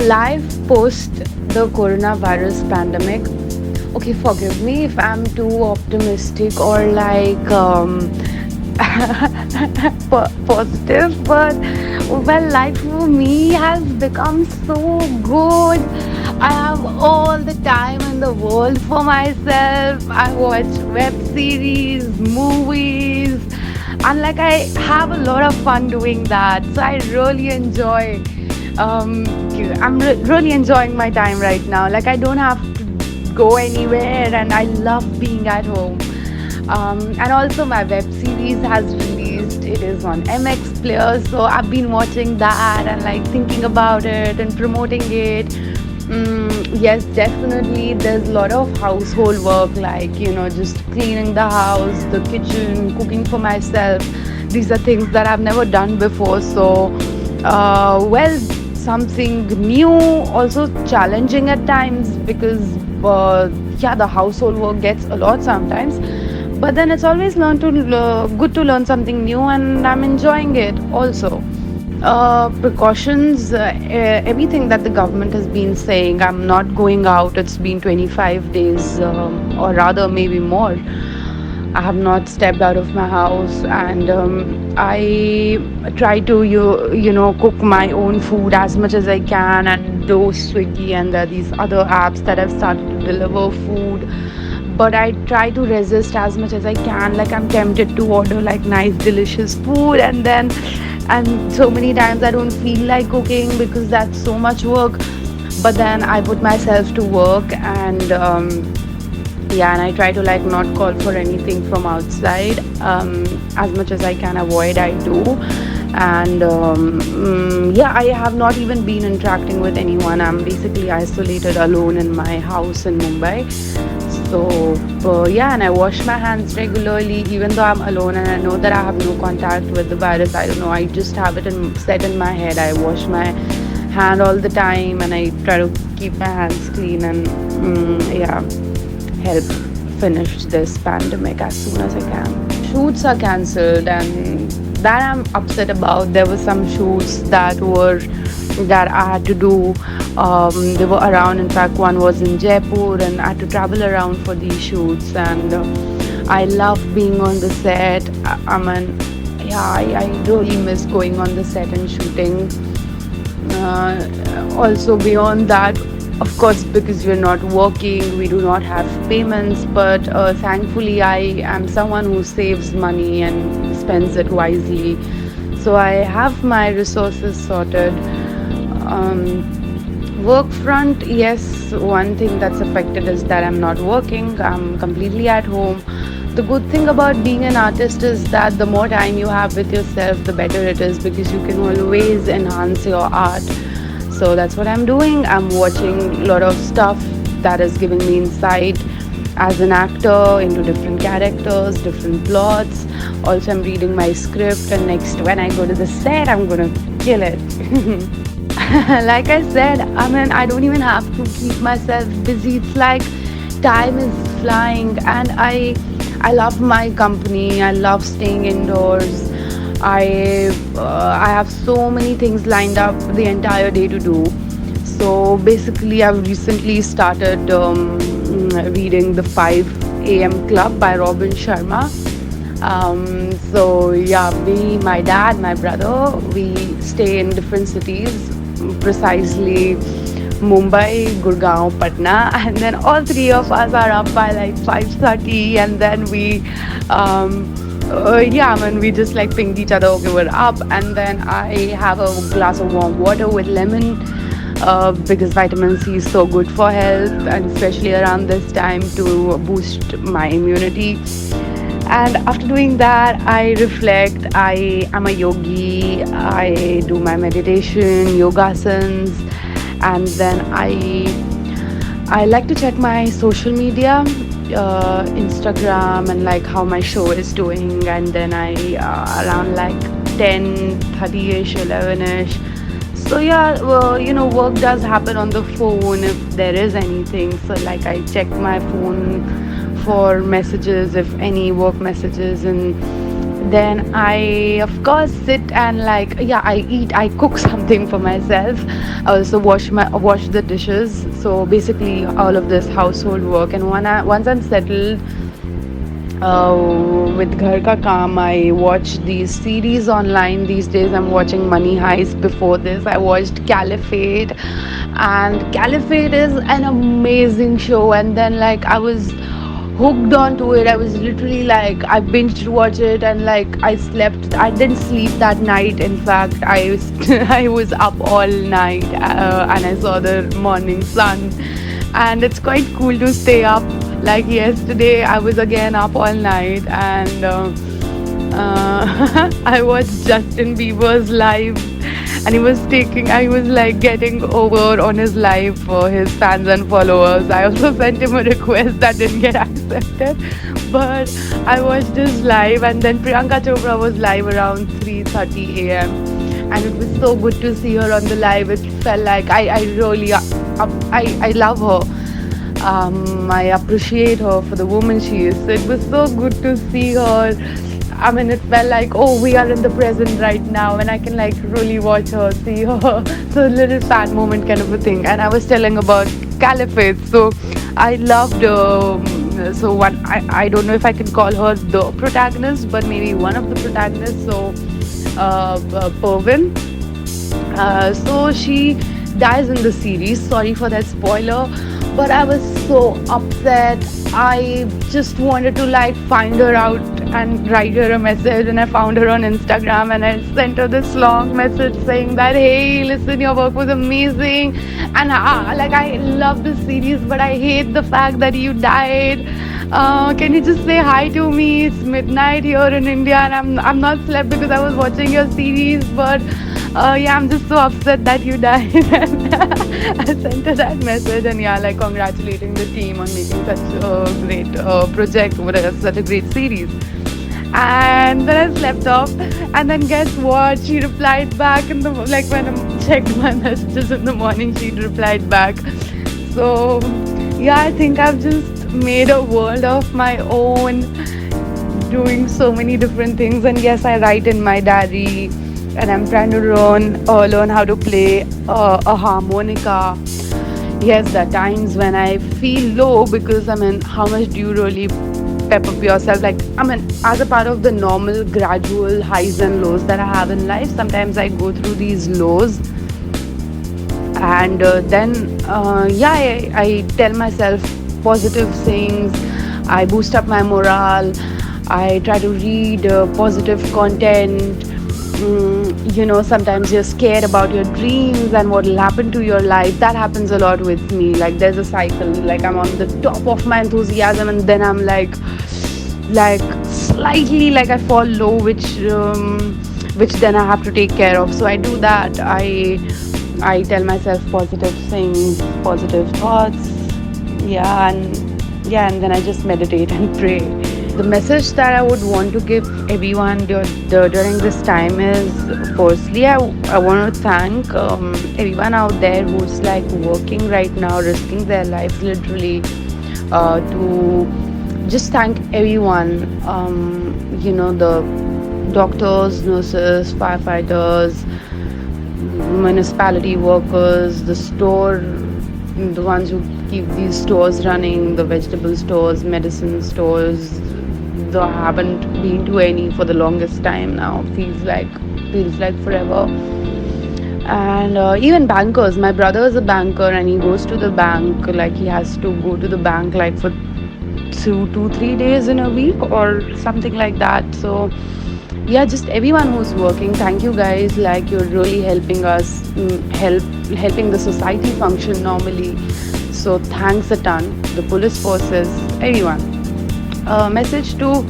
Life post the coronavirus pandemic. Okay, forgive me if I'm too optimistic or like positive, but well, life for me has become so good. I have all the time in the world for myself. I watch web series, movies, and like I have a lot of fun doing that. So I really enjoy. Um, I'm really enjoying my time right now. Like I don't have to go anywhere, and I love being at home. And also, my web series has released. It is on MX Player, so I've been watching that and like thinking about it and promoting it. Yes, definitely. There's a lot of household work, like just cleaning the house, the kitchen, cooking for myself. These are things that I've never done before. So, well, something new, also challenging at times because, yeah, the household work gets a lot sometimes. But then it's always good to learn something new, and I'm enjoying it also. Precautions, everything that the government has been saying. I'm not going out. It's been 25 days, or rather, maybe more. I have not stepped out of my house, and I try to cook my own food as much as I can, and do Swiggy, and there are these other apps that have started to deliver food. But I try to resist as much as I can. Like I'm tempted to order like nice, delicious food, and so many times I don't feel like cooking because that's so much work. But then I put myself to work, and yeah, and I try to like not call for anything from outside. As much as I can avoid, I do. And yeah, I have not even been interacting with anyone. I'm basically isolated alone in my house in Mumbai. So yeah, and I wash my hands regularly, even though I'm alone and I know that I have no contact with the virus. I don't know, I just have it set in my head. I wash my hand all the time, and I try to keep my hands clean, and yeah, help finish this pandemic as soon as I can. Shoots are cancelled, and that I'm upset about. There were some shoots that I had to do. They were around. In fact, one was in Jaipur, and I had to travel around for these shoots. And I love being on the set. Yeah, I really miss going on the set and shooting. Also, beyond that, of course, because we're not working, we do not have payments. But thankfully, I am someone who saves money and spends it wisely. So I have my resources sorted. Work front, yes, one thing that's affected is that I'm not working. I'm completely at home. The good thing about being an artist is that the more time you have with yourself, the better it is, because you can always enhance your art. So that's what I'm doing. I'm watching a lot of stuff that is giving me insight as an actor into different characters, different plots. Also, I'm reading my script, and next, when I go to the set, I'm gonna kill it. Like I said, I mean, I don't even have to keep myself busy. It's like time is flying, and I love my company. I love staying indoors. I have so many things lined up the entire day to do. So basically, I've recently started reading The 5 a.m. Club by Robin Sharma. So yeah, me, my dad, my brother, we stay in different cities, precisely Mumbai, Gurgaon, Patna, and then all three of us are up by like 5:30, and then yeah, I mean, we just like pinged each other, okay, we're up, and then I have a glass of warm water with lemon. Because vitamin C is so good for health, and especially around this time to boost my immunity. And after doing that, I reflect. I am a yogi. I do my meditation, yogasans, and then I like to check my social media, Instagram, and like how my show is doing. And then I around like 10:30ish, 11ish. So yeah, well, work does happen on the phone if there is anything. So like I check my phone for messages, if any work messages, and Then I, of course, sit and like, yeah, I eat, I cook something for myself. I also wash the dishes. So basically, all of this household work. And once I'm settled, with Ghar Ka Kaam, I watch these series online. These days, I'm watching Money Heist. Before this, I watched Caliphate, and Caliphate is an amazing show. And then, like, I was hooked onto it. I was literally like, I binged watch it, and like, I slept. I didn't sleep that night. In fact, I was up all night, and I saw the morning sun. And it's quite cool to stay up. Like yesterday, I was again up all night, and I watched Justin Bieber's live, and I was like getting over on his live for his fans and followers. I also sent him a request that didn't get accepted, but I watched his live, and then Priyanka Chopra was live around 3:30 a.m. And it was so good to see her on the live. It felt like I really, I love her. I appreciate her for the woman she is. So it was so good to see her. I mean, it felt like, oh, we are in the present right now, and I can like really watch her, see her. So a little fan moment kind of a thing. And I was telling about Caliphate. So I loved. So one, I don't know if I can call her the protagonist, but maybe one of the protagonists. So Pervin. So she dies in the series. Sorry for that spoiler, but I was so upset. I just wanted to like find her out and write her a message, and I found her on Instagram, and I sent her this long message saying that, hey, listen, your work was amazing, and like I love this series, but I hate the fact that you died. Can you just say hi to me? It's midnight here in India, and I'm not slept because I was watching your series, but yeah, I'm just so upset that you died. And I sent her that message, and yeah, like congratulating the team on making such a great project, such a great series. And then I slept off, and then guess what? She replied back in the like when I checked my messages in the morning. She replied back. So yeah, I think I've just made a world of my own, doing so many different things. And yes, I write in my diary, and I'm trying to learn how to play a harmonica. Yes, there are times when I feel low because I mean, how much do you really pep up yourself? Like, I mean, as a part of the normal, gradual highs and lows that I have in life, sometimes I go through these lows, and then yeah, I tell myself positive things. I boost up my morale. I try to read positive content. Sometimes you're scared about your dreams and what will happen to your life. That happens a lot with me. Like there's a cycle. Like I'm on the top of my enthusiasm, and then I'm like slightly like I fall low, which then I have to take care of. So I do that. I tell myself positive things, positive thoughts. And then I just meditate and pray. The message that I would want to give everyone during this time is, firstly, I want to thank everyone out there who's like working right now, risking their lives literally, to just thank everyone, the doctors, nurses, firefighters, municipality workers, the ones who keep these stores running, the vegetable stores, medicine stores. Though I haven't been to any for the longest time now, feels like forever. And even bankers. My brother is a banker, and he goes to the bank. Like he has to go to the bank like for 3 days in a week or something like that. So yeah, just everyone who's working, thank you guys. Like you're really helping us, helping the society function normally. So thanks a ton. The police forces, everyone. Message to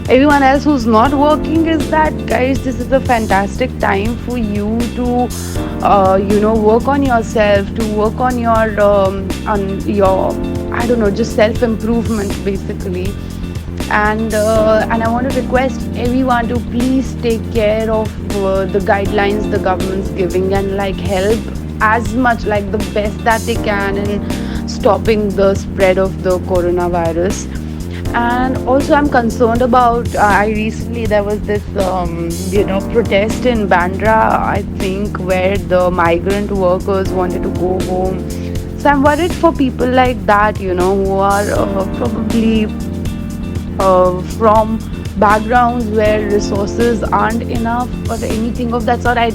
everyone else who's not working is that, guys, this is a fantastic time for you to work on yourself, to work on your I don't know, just self improvement basically. And I want to request everyone to please take care of the guidelines the government's giving, and like help as much, like the best that they can, in stopping the spread of the coronavirus. And also I'm concerned about, I recently there was this protest in Bandra, I think, where the migrant workers wanted to go home. So I'm worried for people like that, who are probably from backgrounds where resources aren't enough or anything of that sort. I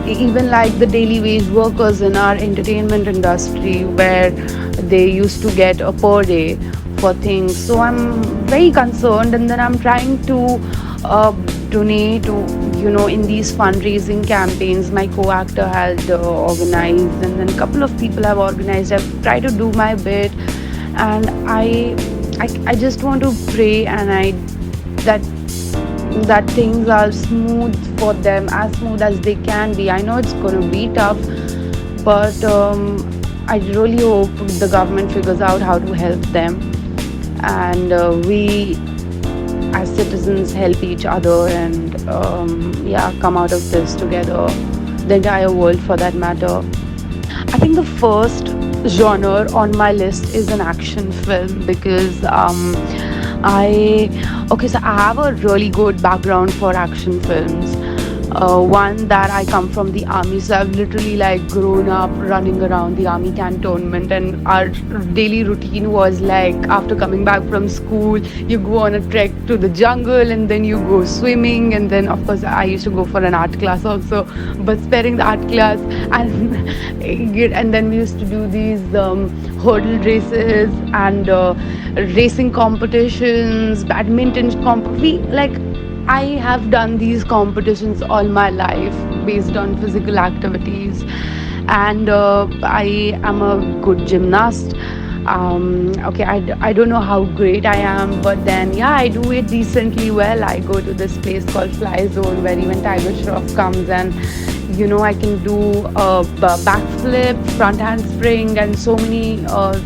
even like the daily wage workers in our entertainment industry where they used to get a per day for things. So I'm very concerned, and then I'm trying to uh, donate to, in these fundraising campaigns my co-actor had organized, and then a couple of people have organized. I've tried to do my bit, and I just want to pray, and I that that things are smooth for them, as smooth as they can be. I know it's going to be tough, but I really hope the government figures out how to help them, and we as citizens help each other, and yeah, come out of this together, the entire world for that matter. I think the first genre on my list is an action film because so I have a really good background for action films. One that I come from the army, so I've literally like grown up running around the army cantonment, and our daily routine was like after coming back from school, you go on a trek to the jungle, and then you go swimming, and then of course I used to go for an art class also, but sparing the art class, and and then we used to do these hurdle races and racing competitions, badminton we like I have done these competitions all my life based on physical activities, and I am a good gymnast. Okay, I don't know how great I am, but then yeah, I do it decently well. I go to this place called Fly Zone where even Tiger Shroff comes, and I can do a backflip, front handspring, and so many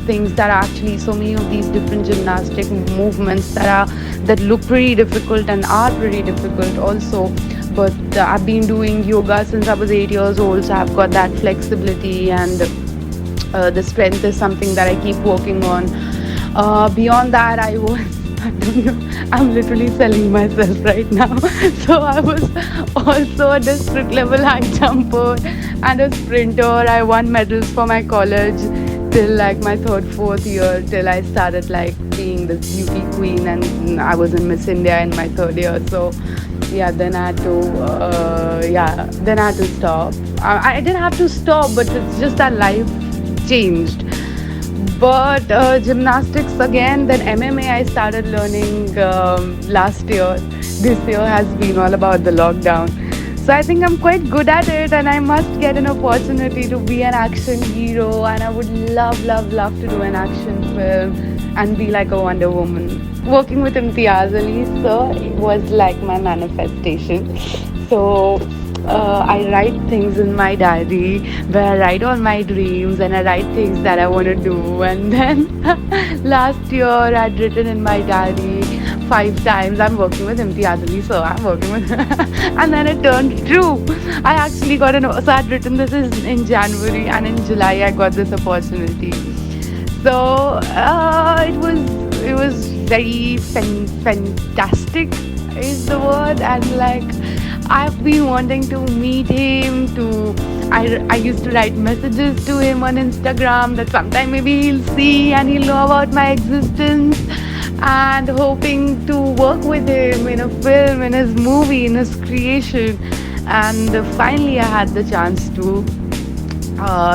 things that are actually so many of these different gymnastic movements that look pretty difficult and are pretty difficult also. But I've been doing yoga since I was 8 years old, so I've got that flexibility, and the strength is something that I keep working on. Beyond that, I was I don't know. I'm literally selling myself right now. So I was also a district level high jumper and a sprinter. I won medals for my college till like my third, fourth year, till I started like being this beauty queen, and I was in Miss India in my third year. So yeah, then I had to stop. I didn't have to stop, but it's just that life changed. But gymnastics again, then MMA I started learning last year. This year has been all about the lockdown. So I think I'm quite good at it, and I must get an opportunity to be an action hero. And I would love, love, love to do an action film and be like a Wonder Woman. Working with Imtiaz Ali, so it was like my manifestation. So I write things in my diary where I write all my dreams and I write things that I want to do. And then last year I'd written in my diary 5 times I'm working with Imtiaz Ali, so I'm working with and then it turned true. I actually got so I'd written this in January, and in July I got this opportunity. So it was very fantastic is the word, and like I've been wanting to meet him. I used to write messages to him on Instagram that sometime maybe he'll see and he'll know about my existence, and hoping to work with him in a film, in his movie, in his creation. And finally, I had the chance to.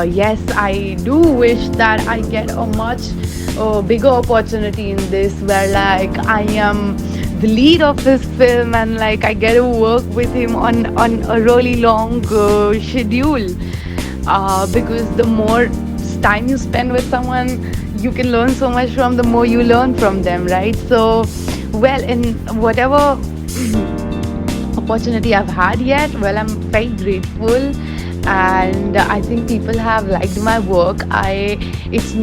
Yes, I do wish that I get a much bigger opportunity in this, where like I am the lead of this film, and like I get to work with him on a really long schedule, because the more time you spend with someone, you can learn so much from, the more you learn from them, right? So well, in whatever opportunity I've had yet, well, I'm very grateful, and I think people have liked my work. It's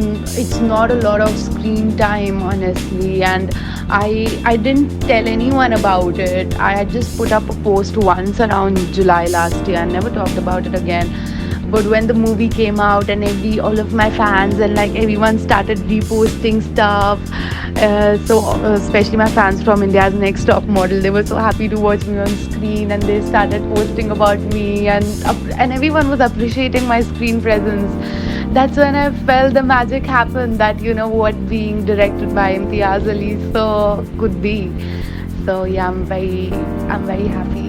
not a lot of screen time, honestly, and I didn't tell anyone about it. I had just put up a post once around July last year and never talked about it again. But when the movie came out and all of my fans and like everyone started reposting stuff, especially my fans from India's Next Top Model, they were so happy to watch me on screen, and they started posting about me, and everyone was appreciating my screen presence. That's when I felt the magic happen, that what being directed by Imtiaz Ali so could be. So yeah, I'm very happy.